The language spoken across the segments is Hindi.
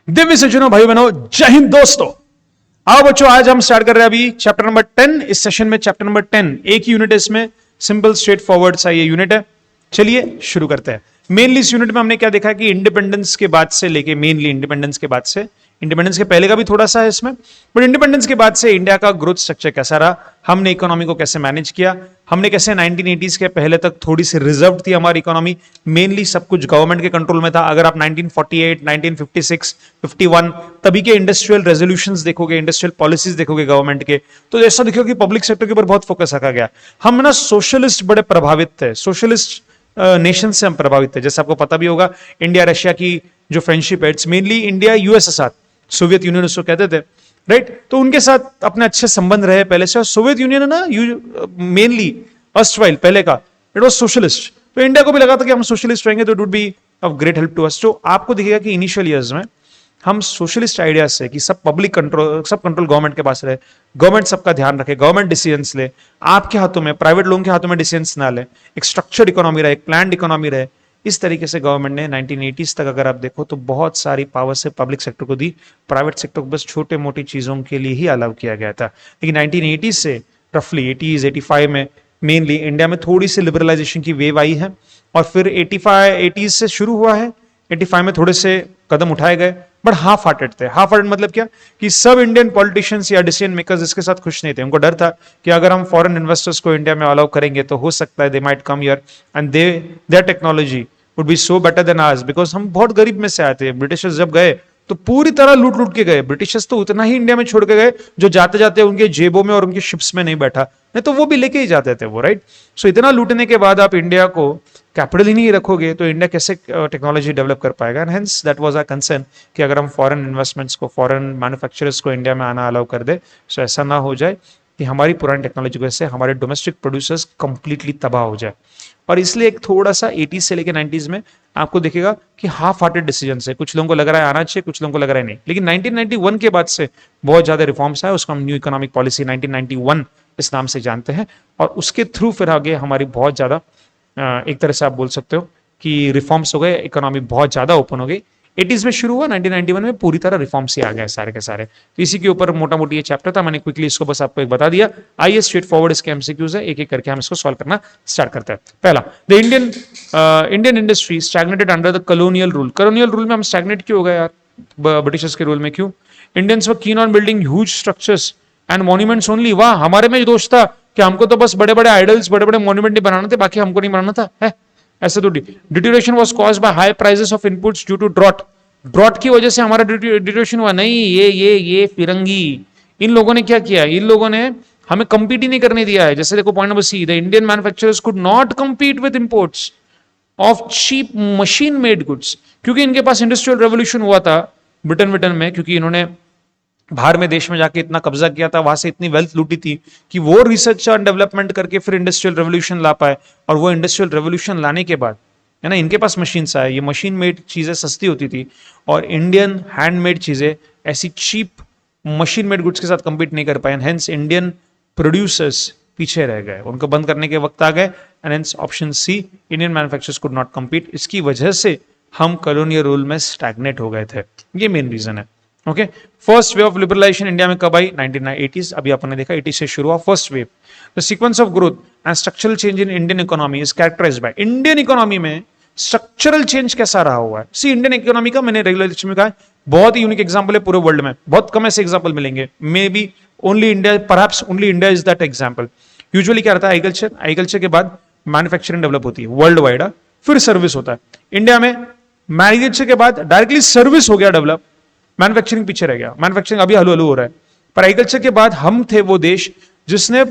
दिव्य सज्जनों, भाई बहनों, जय हिंद दोस्तों। आओ बच्चों, आज हम स्टार्ट कर रहे हैं अभी चैप्टर नंबर 10। इस सेशन में चैप्टर नंबर 10 एक ही यूनिट है, इसमें सिंपल स्ट्रेट फॉरवर्ड सा ये यूनिट है। चलिए शुरू करते हैं। मेनली इस यूनिट में हमने क्या देखा कि इंडिपेंडेंस के बाद से लेके, मेनली इंडिपेंडेंस के बाद से, इंडिपेंडेंस के पहले का भी थोड़ा सा है इसमें, बट इंडिपेंडेंस के बाद से इंडिया का ग्रोथ स्ट्रक्चर कैसा रहा, हमने इकोनॉमी को कैसे मैनेज किया, हमने कैसे 1980s के पहले तक थोड़ी सी रिजर्व थी हमारी इकोनॉमी, मेनली सब कुछ गवर्नमेंट के कंट्रोल में था। अगर आप 1948, 1956, 51 तभी के इंडस्ट्रियल रेजोल्यूशंस देखोगे, इंडस्ट्रियल पॉलिसीज देखोगे गवर्नमेंट के, तो ऐसा देखोगे कि पब्लिक सेक्टर के ऊपर बहुत फोकस रखा गया। हम ना सोशलिस्ट बड़े प्रभावित थे, सोशलिस्ट नेशन से हम प्रभावित थे। जैसे आपको पता भी होगा, इंडिया रशिया की जो फ्रेंडशिप है, इट्स मेनली इंडिया यूएस के साथ, सोवियत यूनियन उसको कहते थे, राइट। तो उनके साथ अपने अच्छे संबंध रहे पहले से। और सोवियत यूनियन है ना, मेनली अर्स्टवाइल पहले का, इट वाज सोशलिस्ट। तो इंडिया को भी लगा था कि हम सोशलिस्ट रहेंगे तो it would be of great help to us. तो आपको दिखेगा कि इनिशियल ईयर्स में हम सोशलिस्ट आइडियाज से कि सब पब्लिक कंट्रोल, सब कंट्रोल गवर्नमेंट के पास रहे, गवर्नमेंट सबका ध्यान रखे, गवर्नमेंट डिसीजंस ले, आपके हाथों में, प्राइवेट लोगों के हाथों में डिसीजंस ना ले, एक स्ट्रक्चर्ड इकोनॉमी रहे, एक प्लान्ड इकोनॉमी रहे। इस तरीके से गवर्नमेंट ने 1980s तक अगर आप देखो तो बहुत सारी पावर से पब्लिक सेक्टर को दी, प्राइवेट सेक्टर को बस छोटे मोटी चीजों के लिए ही अलाउ किया गया था। लेकिन 1980s से रफली 80s 85 में मेनली इंडिया में थोड़ी सी लिबरलाइजेशन की वेव आई है, और फिर 80s से शुरू हुआ है, 85 में थोड़े से कदम उठाए गए, बट हाफ हार्टेड थे। हाफ हार्टेड मतलब क्या कि सब इंडियन पॉलिटिशियंस या डिसीजन मेकर्स इसके साथ खुश नहीं थे। उनको डर था कि अगर हम फॉरेन इन्वेस्टर्स को इंडिया में अलाउ करेंगे तो हो सकता है they might come here and there technology would be so better than hours, because हम बहुत गरीब में से आए थे। ब्रिटिशर्स जब गए तो पूरी तरह लूट लूट के गए। ब्रिटिशर्स तो उतना ही इंडिया में छोड़ के गए जो जाते जाते उनके जेबों में और उनके शिप्स में नहीं बैठा, नहीं तो वो भी लेके ही जाते थे वो, राइट। सो इतना लूटने के बाद आप इंडिया को कैपिटल ही नहीं रखोगे तो इंडिया कैसे टेक्नोलॉजी डेवलप कर पाएगा। And hence that was our concern कि अगर हम फॉरेन इन्वेस्टमेंट्स को, फॉरेन मैन्युफैक्चरर्स को इंडिया में आना अलाउ कर दे, सो ऐसा ना हो जाए कि हमारी पुरानी टेक्नोलॉजी की वजह से हमारे डोमेस्टिक प्रोड्यूसर्स कंप्लीटली तबाह हो जाए। और इसलिए एक थोड़ा सा 80s से लेकर 90s में आपको दिखेगा कि हाफ हार्टेड डिसीजन है। कुछ लोगों को लग रहा है आना चाहिए, कुछ लोगों को लग रहा है नहीं। लेकिन 1991 के बाद से बहुत ज्यादा रिफॉर्म्स आए, उसको हम न्यू इकोनॉमिक पॉलिसी 1991 इस नाम से जानते हैं। और उसके थ्रू फिर आगे हमारी बहुत ज्यादा, एक तरह से आप बोल सकते हो कि रिफॉर्म्स हो गए, इकोनॉमी बहुत ज्यादा ओपन हो गई। 80s में शुरू हुआ, 1991 में पूरी तरह रिफॉर्म्स ही आ गए सारे के सारे। तो इसी के ऊपर मोटा मोटी ये चैप्टर था, मैंने क्विकली इसको बस आपको एक बता दिया। आइए स्ट्रेट फॉरवर्ड इसके एमसीक्यूज है, एक एक करके हम इसको सॉल्व करना स्टार्ट करते हैं। पहला, the Indian industry stagnated under the colonial rule. Colonial rule में हम स्टैग्नेट क्यों हो गए यार, ब्रिटिशर्स के रूल में क्यों? Indians were keen on building huge structures and monuments only. वाह, हमारे में दोष था कि हमको तो बस बड़े बड़े आइडल्स, बड़े बड़े मॉन्यूमेंट नहीं बनाने थे, बाकी हमको नहीं बनाना था, है ऐसे तो। Deterioration was caused by high prices of inputs due to drought. Drought की वजह से हमारा डिटोरेशन हुआ। नहीं, ये फिरंगी, इन लोगों ने क्या किया, इन लोगों ने हमें कंपीट ही नहीं करने दिया है। जैसे देखो point number C, the Indian manufacturers could not compete with imports of cheap machine made goods. क्योंकि इनके पास इंडस्ट्रियल रेवोल्यूशन हुआ था ब्रिटेन में, क्योंकि इन्होंने बाहर में देश में जाके इतना कब्जा किया था, वहां से इतनी वेल्थ लूटी थी कि वो रिसर्च एंड डेवलपमेंट करके फिर इंडस्ट्रियल रेवोल्यूशन ला पाए। और वो इंडस्ट्रियल रेवोल्यूशन लाने के बाद है ना, इनके पास मशीन्स आए, ये मशीन मेड चीजें सस्ती होती थी, और इंडियन हैंडमेड चीजें ऐसी चीप मशीन मेड गुड्स के साथ कंपीट नहीं कर पाए। हेंस इंडियन प्रोड्यूसर्स पीछे रह गए, उनको बंद करने के वक्त आ गए। And hence option C, Indian manufacturers could not compete. इसकी वजह से हम कॉलोनियल रूल में स्टैग्नेट हो गए थे, ये मेन रीजन है। Okay, first wave of liberalisation India में कब आई? 1980s। अभी आपने देखा 80 से शुरू हुआ first wave. The sequence of growth and structural change in Indian economy is characterised by. Indian economy में स्ट्रक्चरल चेंज कैसा रहा हुआ है? सी, इंडियन इकोनॉमी का मैंने रेगुलर लेक्चर में कहा, बहुत ही यूनिक एग्जांपल है पूरे वर्ल्ड में, बहुत कम ऐसे एग्जांपल मिलेंगे। May be only India, perhaps only India is that example. Usually क्या रहता है, एग्रीकल्चर के बाद मैन्युफैक्चरिंग डेवलप होती है वर्ल्ड वाइड, फिर सर्विस होता है। इंडिया में मैन्युफैक्चर के बाद डायरेक्टली सर्विस हो गया डेवलप, मैन्युफैक्चरिंग पीछे रह गया। मैन्युफैक्चरिंग अभी हलू हलू हो रहा है, पर एग्रीकल्चर के बाद हम थे वो देश जिसने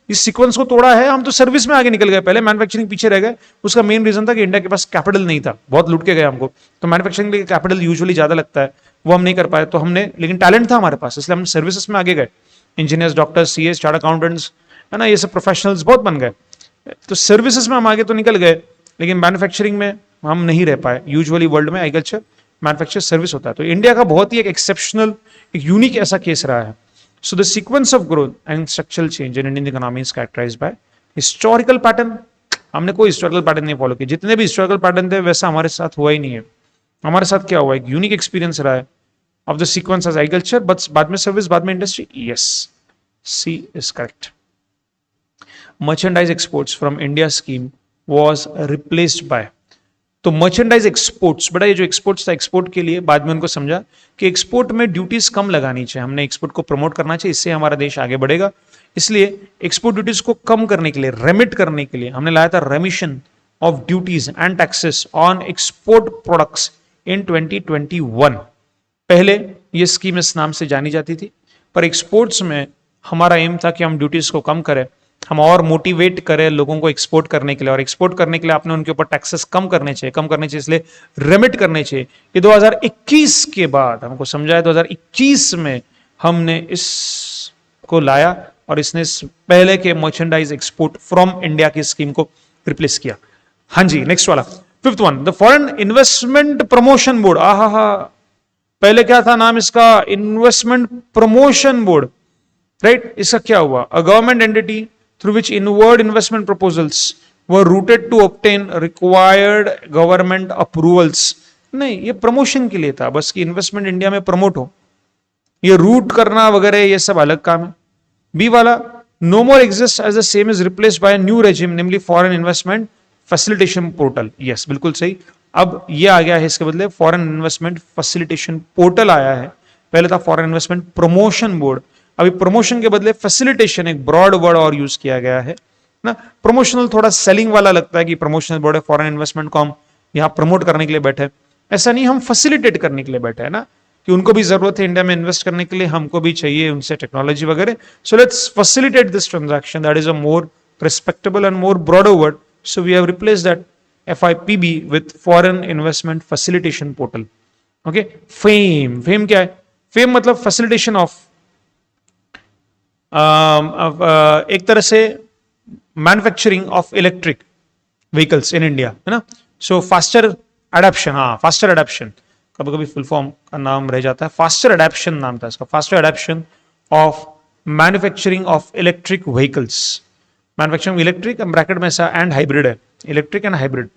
इस सीक्वेंस को तोड़ा है। हम तो सर्विस में आगे निकल गए, पहले मैन्युफैक्चरिंग पीछे रह गए। उसका मेन रीजन था कि इंडिया के पास कैपिटल नहीं था, बहुत लूट के गए हमको, तो मैन्युफैक्चरिंग के लिए कैपिटल यूजुअली ज्यादा लगता है, वो हम नहीं कर पाए। तो हमने, लेकिन टैलेंट था हमारे पास, इसलिए हम सर्विसेज में आगे गए। Engineers, doctors, CS, chartered accountants, है ना, ये सब प्रोफेशनल्स बहुत बन गए। तो सर्विसेज में हम आगे तो निकल गए, लेकिन मैन्युफैक्चरिंग में हम नहीं रह पाए। यूजुअली वर्ल्ड में एग्रीकल्चर, मैन्युफैक्चर, सर्विस होता है। तो इंडिया का बहुत ही एक एक्सेप्शनल, एक यूनिक ऐसा केस रहा है। So the sequence of growth and structural change in Indian economy is characterised by historical pattern. हमने कोई हिस्टोरिकल पैटर्न नहीं फॉलो किया, जितने भी हिस्टोरिकल पैटर्न थे वैसा हमारे साथ हुआ ही नहीं है। हमारे साथ क्या हुआ, एक यूनिक एक्सपीरियंस रहा है of the sequence as agriculture, but बाद में सर्विस, बाद में industry. Yes, C is correct. Merchandise exports from India scheme was replaced by. तो मर्चेंडाइज एक्सपोर्ट्स, बड़ा ये जो एक्सपोर्ट्स था, एक्सपोर्ट के लिए बाद में उनको समझा कि एक्सपोर्ट में ड्यूटीज कम लगानी चाहिए, हमने एक्सपोर्ट को प्रमोट करना चाहिए, इससे हमारा देश आगे बढ़ेगा. इसलिए एक्सपोर्ट ड्यूटीज को कम करने के लिए, रेमिट करने के लिए हमने लाया था रेमिशन of duties and taxes on export products in 2021. पहले ये स्कीम इस नाम से जानी जाती थी, पर एक्सपोर्ट्स में हमारा एम था कि हम ड्यूटीज को कम करें, हम और मोटिवेट करें लोगों को एक्सपोर्ट करने के लिए, और एक्सपोर्ट करने के लिए आपने उनके ऊपर टैक्सेस कम करने चाहिए, इसलिए रेमिट करने चाहिए. ये 2021 के बाद हमको समझाया, 2021 में हमने इसको लाया और इसने पहले के मर्चेंडाइज एक्सपोर्ट फ्रॉम इंडिया की स्कीम को रिप्लेस किया. हाँ जी, नेक्स्ट वाला, fifth one, the foreign investment promotion board. आहा, पहले क्या था नाम इसका? Investment promotion board, right. इसका क्या हुआ? A government entity through which inward investment proposals were routed to obtain required government approvals. नहीं, ये प्रमोशन के लिए था बस कि इन्वेस्टमेंट इंडिया में प्रमोट हो, ये रूट करना वगैरह ये सब अलग काम है. बी वाला, no more exists as the same is replaced by a new regime, namely foreign investment facilitation portal. yes, बिल्कुल सही. अब ये आ गया है, इसके बदले फॉरेन इन्वेस्टमेंट फैसिलिटेशन पोर्टल आया है. पहले था फॉरेन इन्वेस्टमेंट प्रमोशन बोर्ड, अभी प्रमोशन के बदले फैसिलिटेशन, एक ब्रॉड वर्ड और यूज किया गया है ना. प्रमोशनल थोड़ा सेलिंग वाला लगता है कि प्रमोशनल बोर्ड है, फॉरेन इन्वेस्टमेंट को हम यहाँ प्रमोट करने के लिए बैठे. ऐसा नहीं, हम फैसिलिटेट करने के लिए बैठे हैं ना, कि उनको भी जरूरत है इंडिया में इन्वेस्ट करने के लिए, हमको भी चाहिए उनसे टेक्नोलॉजी वगैरह. So let's facilitate this transaction, that is a more respectable and more broader word. So we have replaced that FIPB with foreign investment facilitation portal. Okay. FAME, FAME क्या है? फेम मतलब फैसिलिटेशन ऑफ एक तरह से manufacturing of electric vehicles in India, है ना. सो फास्टर एडेप्शन, हाँ फास्टर एडेप्शन, कभी कभी फुल फॉर्म का नाम रह जाता है, फास्टर एडेप्शन नाम था इसका, faster adaptation of manufacturing of electric vehicles. Manufacturing electric bracket में ऐसा एंड हाइब्रिड है, इलेक्ट्रिक एंड हाइब्रिड,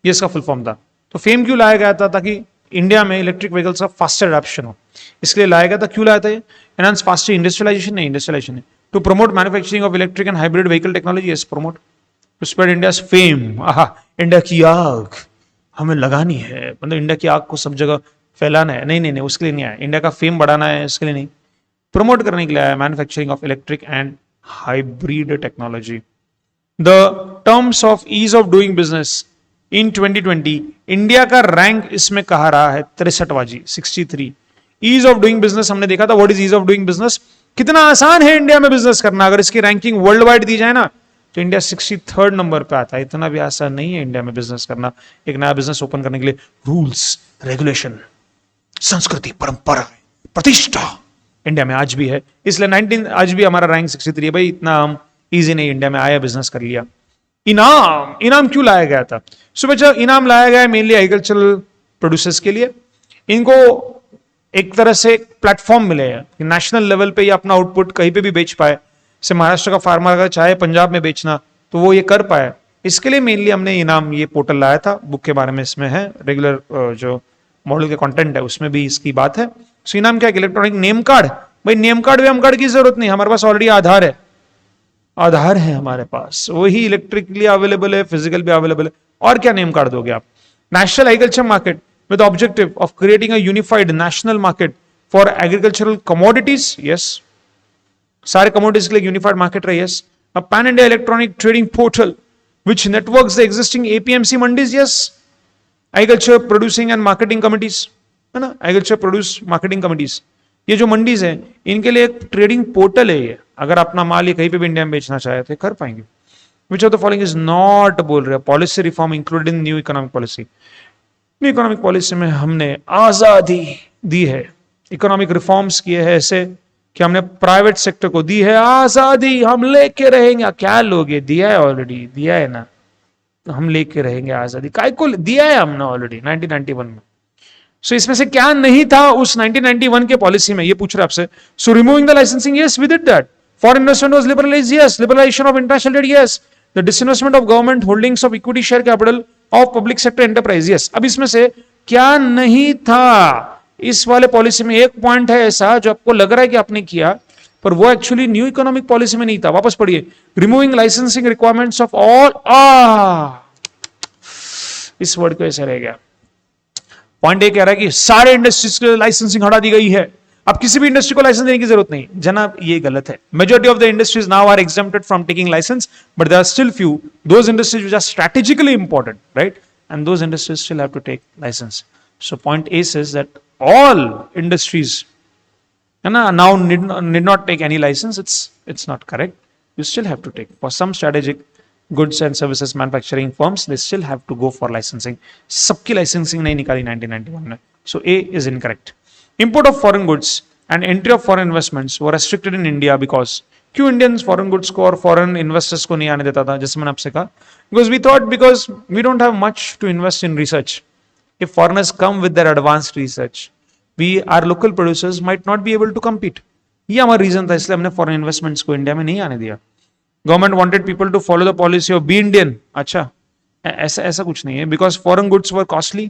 ये इसका फुल फॉर्म था. तो फेम क्यों लाया गया था? ताकि इंडिया में इलेक्ट्रिक व्हीकल्स का फास्टर एडेप्शन हो, इसके लिए लाया गया था. क्यों लाया था ये? एनहांस फास्टर इंडस्ट्रियलाइजेशन, नहीं इंडस्ट्रियलाइजेशन है, to promote manufacturing of electric and hybrid vehicle technology. Yes, promote to spread India's fame. Aha, India की आग हमें लगानी है, मतलब इंडिया की आग को सब जगह फैलाना है. नहीं नहीं नहीं, उसके लिए नहीं आया. इंडिया का फेम बढ़ाना है, इसके लिए नहीं, प्रमोट करने के लिए आया manufacturing of electric and hybrid technology. The terms of ease of doing business in 2020, India का रैंक इसमें कहा रहा है 63वां जी, 63. ईज ऑफ डूइंग बिजनेस हमने देखा था. What is ease of doing business? कितना आसान है इंडिया में बिजनेस करना. अगर इसकी रैंकिंग वर्ल्ड वाइड दी जाए ना, तो इंडिया 63rd नंबर पे आता है. इतना भी आसान नहीं है इंडिया में बिजनेस करना. एक नया बिजनेस ओपन करने के लिए रूल्स, रेगुलेशन, संस्कृति, परंपरा, प्रतिष्ठा इंडिया में आज भी है. इसलिए 19 आज भी हमारा रैंक 63 है. भाई इतना हम इजी नहीं, इंडिया में आया बिजनेस कर लिया. इनाम, इनाम क्यों लाया गया था? सो बच्चा, इनाम लाया गया है मेनली एग्रीकल्चरल प्रोड्यूसर्स के लिए. इनको एक तरह से प्लेटफॉर्म मिले हैं कि नेशनल लेवल पे ये अपना आउटपुट कहीं पे भी बेच पाए. जैसे महाराष्ट्र का फार्मर अगर चाहे पंजाब में बेचना तो वो ये कर पाए. इसके लिए मेनली हमने इनाम ये पोर्टल लाया था. बुक के बारे में इसमें है, रेगुलर जो मॉडल के कंटेंट है उसमें भी इसकी बात है. सो इनाम क्या है? Electronic name card. भाई नेम कार्ड वेम कार्ड की जरूरत नहीं, हमारे पास ऑलरेडी आधार है. आधार है हमारे पास, वही इलेक्ट्रिकली अवेलेबल है, फिजिकल भी अवेलेबल है. और क्या नेम कार्ड दोगे आप? National agriculture market with the objective of creating a unified national market for agricultural commodities. yes, सारे commodities के लिए unified market रहे. yes, a pan India electronic trading portal which networks the existing APMC mandis. yes, agriculture producing and marketing committees, है ना, agriculture produce marketing committees. ये जो मंडीज है इनके लिए एक ट्रेडिंग पोर्टल है. ये अगर अपना माल ये कहीं पे भी इंडिया में बेचना चाहे तो कर पाएंगे. Which of the following is not बोल रहे, policy reform included in new economic policy. New economic policy में हमने आजादी दी है, इकोनॉमिक रिफॉर्म्स किए हैं ऐसे कि हमने प्राइवेट सेक्टर को दी है आजादी. हम लेके रहेंगे. क्या लोगे? दिया है ऑलरेडी, दिया है ना, तो हम लेके रहेंगे आजादी. काय को दिया है हमने ऑलरेडी 1991 में. सो इसमें से क्या नहीं था उस 1991 के पॉलिसी में? ये पूछ रहे आपसे. So removing the licensing, yes we did that. Foreign investment was liberalised, yes. Liberalisation of international trade, yes. The disinvestment of government holdings of equity share capital of public sector enterprise, yes. अब इसमें से क्या नहीं था? इस वाले पॉलिसी में एक पॉइंट है ऐसा जो आपको लग रहा है कि आपने किया, पर वो एक्चुअली न्यू इकोनॉमिक पॉलिसी में नहीं था। वापस पढ़िए, removing licensing requirements of all, इस वर्ड को ऐसे रह गया। पॉइंट ये कह रहा है कि सारे इंडस्ट्रीज के लाइसेंसिंग हटा दी गई है, अब किसी भी इंडस्ट्री को लाइसेंस देने की जरूरत नहीं। जनाब ये गलत है। Majority of the industries now are exempted from taking licence, but there are still few those industries which are strategically important, right, and those industries still have to take licence. So point A says that all industries now need not take any license. It's not correct. You still have to take. For some strategic goods and services manufacturing firms, they still have to go for licensing. सबकी licensing नहीं निकाली 1991 में. So A is incorrect. Import of foreign goods and entry of foreign investments were restricted in India because क्यों Indians foreign goods को और foreign investors को नहीं आने देता था, जैसे मैंने आपसे कहा, because we don't have much to invest in research. If foreigners come with their advanced research, our local producers might not be able to compete. ये हमारा रीजन था, इसलिए हमने फॉरेन इन्वेस्टमेंट्स को इंडिया में नहीं आने दिया। Government wanted people to follow the policy of be Indian. अच्छा, ऐसा कुछ नहीं है, because foreign goods were costly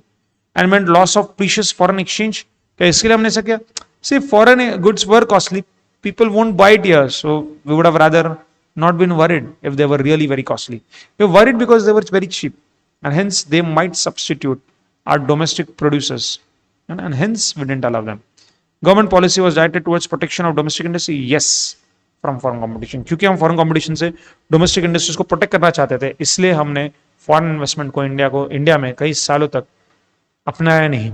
and meant loss of precious foreign exchange. क्या इसके लिए हमने ऐसा किया? सिर्फ foreign goods were costly, people won't buy it here, so we would have rather not been worried if they were really very costly. We were worried because they were very cheap, and hence they might substitute our domestic producers. And hence we didn't allow them. Government policy was directed towards protection of domestic industry, yes, from foreign competition. क्योंकि हम foreign competition से domestic industries को protect करना चाहते थे, इसलिए हमने foreign investment को इंडिया में कई सालों तक अपनाया नहीं।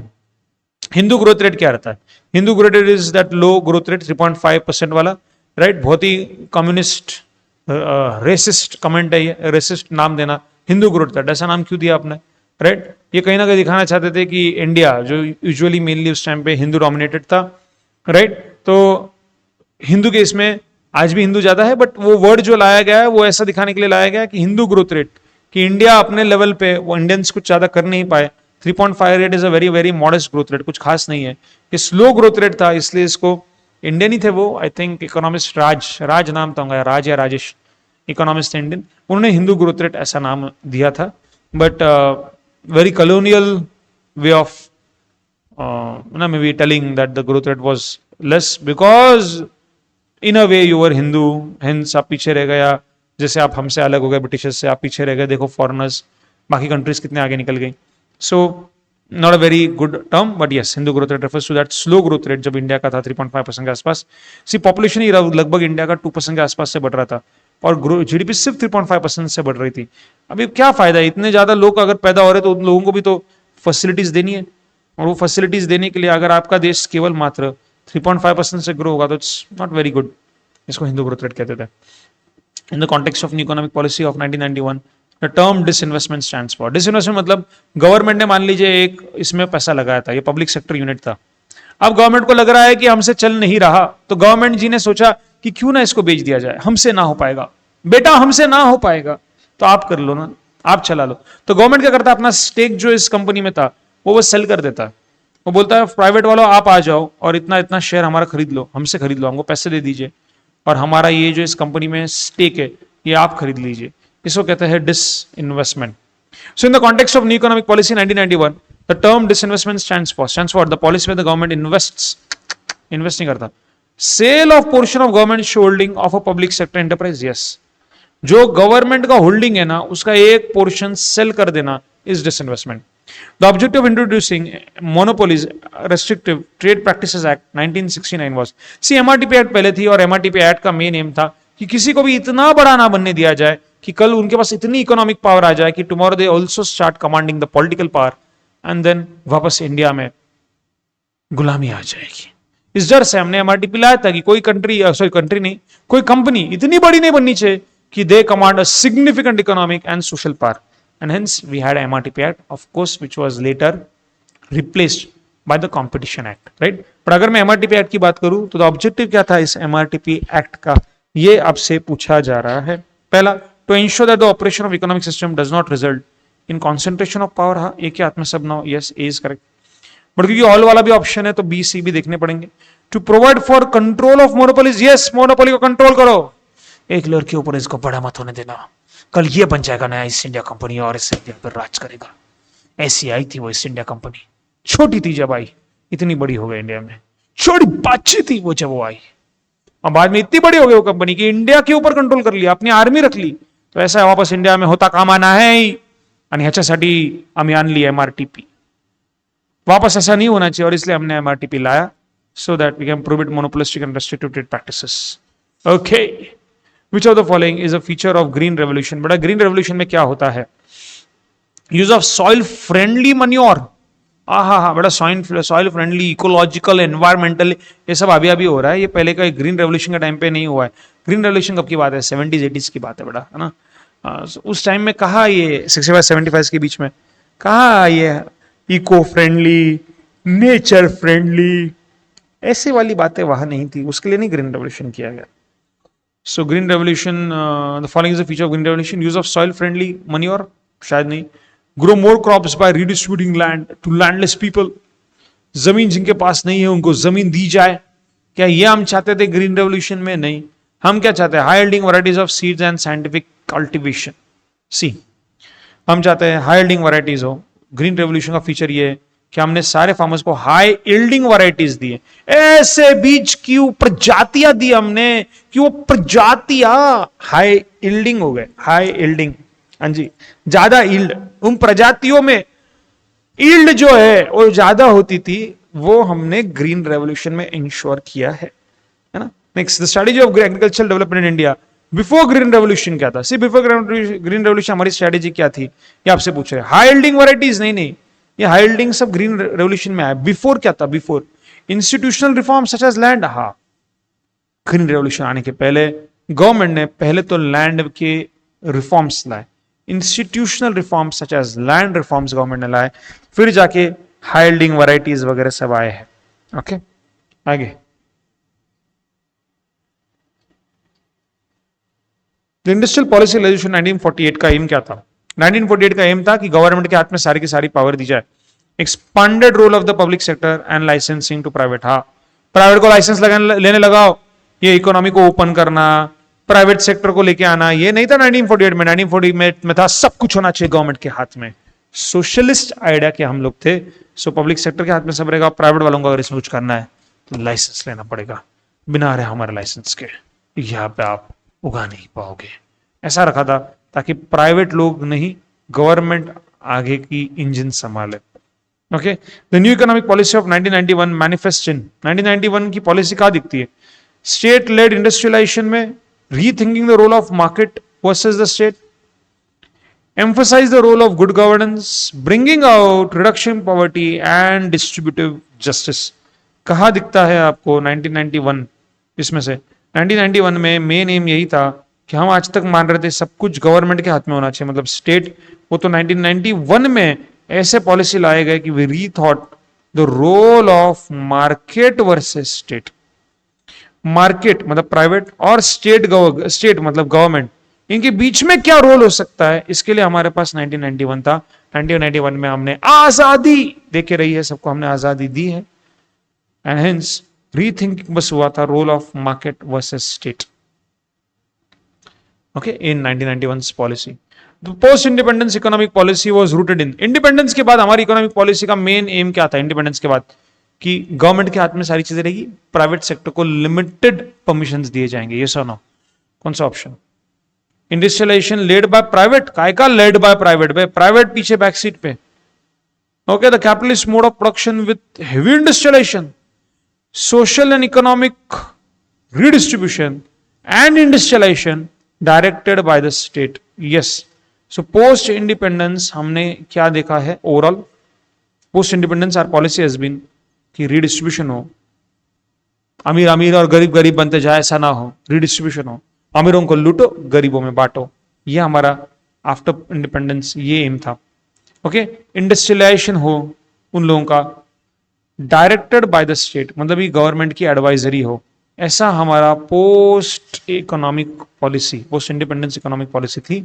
हिंदू ग्रोथ रेट क्या रहता है? Hindu growth rate is that low growth rate 3.5% वाला, राइट। बहुत ही कम्युनिस्ट रेसिस्ट कमेंट है ये, रेसिस्ट नाम देना हिंदू ग्रोथ रेट, ऐसा नाम क्यों दिया आपने, राइट। ये कहीं ना कहीं दिखाना चाहते थे कि इंडिया जो यूजुअली मेनली उस टाइम पे हिंदू डोमिनेटेड था, राइट। तो हिंदू के इसमें आज भी हिंदू ज्यादा है, बट वो वर्ड जो लाया गया है वो ऐसा दिखाने के लिए लाया गया है कि हिंदू ग्रोथ रेट, कि इंडिया अपने लेवल पे वो इंडियंस कुछ ज्यादा कर नहीं पाए। 3.5 rate is a very very modest growth rate, कुछ खास नहीं है। ये स्लो ग्रोथ रेट था, इसलिए इसको इंडियन ही थे वो, आई थिंक इकोनॉमिस्ट राज नाम था उनका, राज या राजेश, इकोनॉमिस्ट थे इंडियन, उन्होंने हिंदू ग्रोथ रेट ऐसा नाम दिया था। But very colonial way of maybe telling that the growth rate was less because in a way you were Hindu, hence आप पीछे रह गया। जैसे आप हमसे अलग हो गए ब्रिटिशर्स से, आप पीछे रह गए, देखो फॉरेनर्स बाकी कंट्रीज कितने आगे निकल गई। So not a very good term, but yes, Hindu growth rate refers to that slow growth rate जब इंडिया का था 3.5% के आसपास। सी पॉपुलेशन ही लगभग इंडिया का 2% के आसपास से बढ़ रहा था और जीडीपी सिर्फ 3.5% से बढ़ रही थी। अभी क्या फायदा है, इतने ज्यादा लोग अगर पैदा हो रहे तो उन लोगों को भी तो फैसिलिटीज देनी है, और वो फैसिलिटीज देने के लिए अगर आपका देश केवल मात्र 3.5% से ग्रो होगा तो इट्स नॉट वेरी गुड। इसको हिंदू ग्रोथ रेट कहते थे। इन the context of new economic policy of 1991 the term disinvestment stands for, disinvestment मतलब गवर्नमेंट ने मान लीजिए एक इसमें पैसा लगाया था, ये पब्लिक सेक्टर यूनिट था, अब गवर्नमेंट को लग रहा है कि हमसे चल नहीं रहा, तो गवर्नमेंट जी ने सोचा कि क्यों ना इसको बेच दिया जाए, हमसे ना हो पाएगा बेटा, हमसे ना हो पाएगा तो आप कर लो ना, आप चला लो। तो गवर्नमेंट क्या करता है, अपना स्टेक जो इस कंपनी में था वो सेल कर देता है, वो बोलता है प्राइवेट वालों आप आ जाओ और इतना इतना शेयर हमारा खरीद लो, हमसे खरीद लो, हमको पैसे दे दीजिए और हमारा ये जो इस कंपनी में स्टेक है ये आप खरीद लीजिए। इसको कहते हैं disinvestment. So in the context of new economic policy 1991 the term disinvestment stands for the policy में द गवर्नमेंट इन्वेस्ट नहीं करता, sell off portion of government holding of a public sector enterprise, yes, जो गवर्नमेंट का होल्डिंग है ना उसका एक पोर्शन सेल कर देना is disinvestment. The objective of introducing monopolies restrictive trade practices act 1969 was, C MRTP act पहले थी और एमआरटीपी एक्ट का मेन एम था कि किसी को भी इतना बड़ा ना बनने दिया जाए कि कल उनके पास इतनी इकोनॉमिक पावर आ जाए कि tomorrow they also start commanding the political power and then वापस इंडिया में गुलामी आ जाएगी। इस डर से हमने एमआरटीपी लाया था कि कोई कंट्री नहीं, कोई कंपनी इतनी बड़ी नहीं बननी चाहिए कि they command a significant economic and social power, and hence we had MRTP Act, of course, which was later replaced by the Competition Act, right? पर अगर मैं MRTP Act की बात करूं तो ऑब्जेक्टिव क्या था इस MRTP Act का, ये आपसे पूछा जा रहा है। पहला, to ensure that the operation of economic system does not result in concentration of power, हाँ एक ही हाथ में सब ना हो, yes, A is correct, but क्योंकि ऑल वाला भी ऑप्शन है तो B C भी देखने पड़ेंगे। To provide for control of monopolies, yes, monopoly को कंट्रोल करो, एक लड़के के ऊपर इसको बड़ा मत होने देना, कल ये बन जाएगा नया ईस्ट इंडिया कंपनी और इस इंडिया पर राज करेगा। ऐसी आई थी वो ईस्ट इंडिया कंपनी, छोटी थी जब आई, इतनी बड़ी हो गई इंडिया में, छोटी बच्ची थी वो जब वो आई, और बाद में इतनी बड़ी हो गई वो कंपनी की इंडिया के ऊपर कंट्रोल कर लिया, अपनी आर्मी रख ली. तो ऐसा है, वापस इंडिया में होता कामा नाही आणि ह्याच्यासाठी आम्ही आणली एमआरटीपी. वापस ऐसा नहीं होना चाहिए और इसलिए हमने एमआरटीपी लाया, so that we can prove it monopolistic and restrictive trade practices. Okay, which of the following is a feature of green revolution. बड़ा ग्रीन रेवोल्यूशन में क्या होता है? Use of soil friendly manure. हाँ, बड़ा सॉइल फ्रेंडली, इकोलॉजिकल, एनवायरमेंटल, ये सब अभी अभी हो रहा है. ये पहले का ग्रीन रेवोल्यूशन के टाइम पे नहीं हुआ है. ग्रीन रेवोल्यूशन कब की बात है? 70s 80s की बात है बड़ा, है ना. उस टाइम में कहा ये 65-75 के बीच में कहा ये इको फ्रेंडली, नेचर फ्रेंडली, ऐसे वाली बातें वहां नहीं थी. उसके लिए नहीं ग्रीन रेवोल्यूशन किया गया. So green revolution, the following is the feature of green revolution. Use of soil friendly manure, शायद नहीं. Grow more crops by redistributing land to landless people. जमीन जिनके पास नहीं है उनको जमीन दी जाए. क्या ये हम चाहते थे ग्रीन रेवोल्यूशन में? नहीं. हम क्या चाहते हैं? High yielding varieties of seeds and scientific cultivation. See, हम चाहते हैं हाई यील्डिंग वैरायटीज हो. ग्रीन रेवोल्यूशन का फीचर ये है कि हमने सारे फार्मर्स को हाई यील्डिंग वैरायटीज दिए. ऐसे बीज की प्रजातियां दी हमने कि वो प्रजातियां हाई यील्डिंग हो गए. हाई यील्डिंग, हाँ जी, ज्यादा यील्ड. उन प्रजातियों में यील्ड जो है वो ज्यादा होती थी, वो हमने ग्रीन रेवोल्यूशन में इंश्योर किया है ना. Next, the strategy of agricultural development in India before green revolution क्या था? सी, बिफोर ग्रीन रेवोल्यूशन हमारी स्ट्रेटेजी क्या थी, ये आपसे पूछ रहे हैं. हाई यील्डिंग वैरायटीज नहीं, ये हाई यील्डिंग सब ग्रीन रेवोल्यूशन में आया. बिफोर क्या था? Before institutional reform such as land. हाँ, ग्रीन रेवोल्यूशन आने के पहले गवर्नमेंट ने पहले तो लैंड के रिफॉर्म्स लाए. Institutional reform such as land reforms government ने लाए, फिर जाके हाई यील्डिंग वैरायटीज वगैरह सब आए हैं. ओके, आगे. इंडस्ट्रियल पॉलिसी रेजोल्यूशन 1948 का एम क्या था? 1948 का एम था कि गवर्नमेंट के हाथ में सारी की सारी पावर दी जाए. Expanded role of the public sector and licensing to private. हाँ, प्राइवेट को लाइसेंस लेने लगाओ, ये इकोनॉमी को ओपन करना, प्राइवेट सेक्टर को लेके आना, ये नहीं था 1948 में. 1948 में था सब कुछ होना चाहिए गवर्नमेंट के हाथ में. सोशलिस्ट आइडिया के हम लोग थे. सो पब्लिक सेक्टर के हाथ में सब रहेगा, प्राइवेट वालों को अगर इसमें कुछ करना है तो लाइसेंस लेना पड़ेगा. बिना रहे हमारे लाइसेंस के यहाँ पे आप उगा नहीं पाओगे. ऐसा रखा था ताकि प्राइवेट लोग नहीं, गवर्नमेंट आगे की इंजन संभाले. Okay, the new economic policy of 1991 manifest in 1991 की पॉलिसी कहां दिखती है? स्टेट लेड इंडस्ट्रियलाइजेशन में, rethinking the role of market versus the state, emphasize the role of good governance, bringing out reduction poverty and distributive justice. कहा दिखता है आपको 1991? इसमें से 1991 में मेन एम यही था कि हम आज तक मान रहे थे सब कुछ गवर्नमेंट के हाथ में होना चाहिए, मतलब स्टेट. वो तो 1991 में ऐसे पॉलिसी लाए गए कि we rethought the role of market versus state. Market मतलब प्राइवेट और स्टेट मतलब गवर्नमेंट, इनके बीच में क्या रोल हो सकता है, इसके लिए हमारे पास 1991 था. 1991 में हमने आजादी देके रही है, सबको हमने आजादी दी है. एंड हेंस रीथिंकिंग बस हुआ था role of market versus state. Okay, in 1991 policy. Post independence economic policy was rooted in. Independence के बाद हमारी इकोनॉमिक पॉलिसी का मेन एम क्या था? इंडिपेंडेंस के बाद कि गवर्नमेंट के हाथ में सारी चीजें रहेगी, प्राइवेट सेक्टर को लिमिटेड परमिशंस दिए जाएंगे. ये सुनो, कौन सा option? Industrialisation led by private. काय का लेड बाय प्राइवेट? भाई प्राइवेट पीछे बैक सीट पे. Okay, the capitalist mode of production with heavy industrialisation, social and economic redistribution and industrialisation directed by the state. Yes, so post independence हमने क्या देखा है? Overall post independence our policy has been कि रीडिस्ट्रीब्यूशन हो, अमीर अमीर और गरीब गरीब बनते जाए ऐसा ना हो, रीडिस्ट्रीब्यूशन हो, अमीरों को लूटो, गरीबों में बांटो. ये हमारा आफ्टर इंडिपेंडेंस ये एम था. ओके, इंडस्ट्रियलाइजेशन हो उन लोगों का, डायरेक्टेड बाय द स्टेट मतलब ये गवर्नमेंट की एडवाइजरी हो, ऐसा हमारा post economic policy, post independence economic policy थी,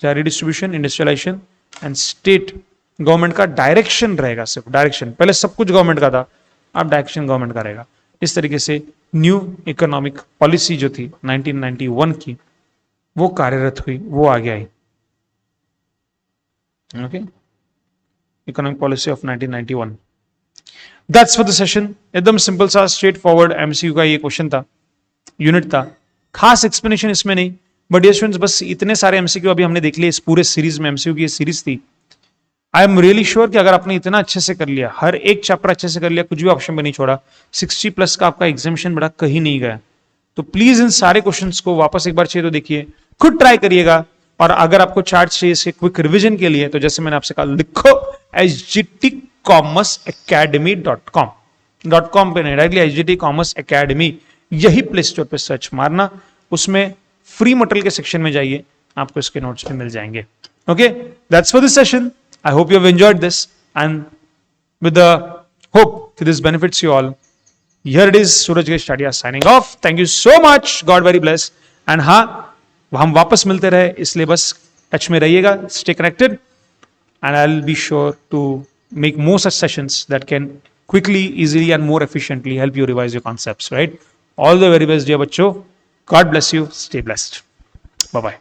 जहां redistribution, industrialisation and state government का डायरेक्शन रहेगा. सिर्फ डायरेक्शन, पहले सब कुछ गवर्नमेंट का था, अब डायरेक्शन गवर्नमेंट का रहेगा. इस तरीके से न्यू इकोनॉमिक पॉलिसी जो थी 1991 की, वो कार्यरत हुई, वो आगे आई. Okay, economic policy of 1991. That's for the session. एकदम सिंपल सा स्ट्रेट फॉरवर्ड एमसीक्यू का ये क्वेश्चन था, यूनिट था, खास एक्सप्लेनेशन इसमें नहीं, बट ये स्टूडेंट्स बस इतने सारे एमसीक्यू अभी हमने देख लिए इस पूरे सीरीज में, एमसीक्यू की सीरीज थी। आई एम रियली श्योर कि अगर आपने इतना अच्छे से कर लिया, हर एक चैप्टर अच्छे से कर लिया, कुछ भी ऑप्शन में नहीं छोड़ा, 60 प्लस का आपका एग्जामिशन बड़ा कहीं नहीं गया। तो प्लीज इन सारे क्वेश्चंस को वापस एक बार चाहिए तो देखिए, खुद ट्राई करिएगा, और अगर आपको चार्ट चाहिए इसके क्विक रिवीजन के लिए तो जैसे मैंने आपसे कहा, लिखो HGTcommerceacademy.com पे नहीं, डायरेक्टली HGT Commerce Academy यही प्ले स्टोर पे सर्च मारना, उसमें फ्री मटेरियल के सेक्शन में जाइए, आपको इसके नोट्स भी मिल जाएंगे। Okay, that's for this session. I hope you have enjoyed this, and with the hope that this benefits you all, here it is, Suraj Geshtadia signing off. Thank you so much. God very bless. And हाँ, हम वापस मिलते रहे, इसलिए बस टच में रहिएगा, stay connected, and I'll be sure to make more such sessions that can quickly, easily, and more efficiently help you revise your concepts. Right? All the very best, dear बच्चों. God bless you. Stay blessed. Bye bye.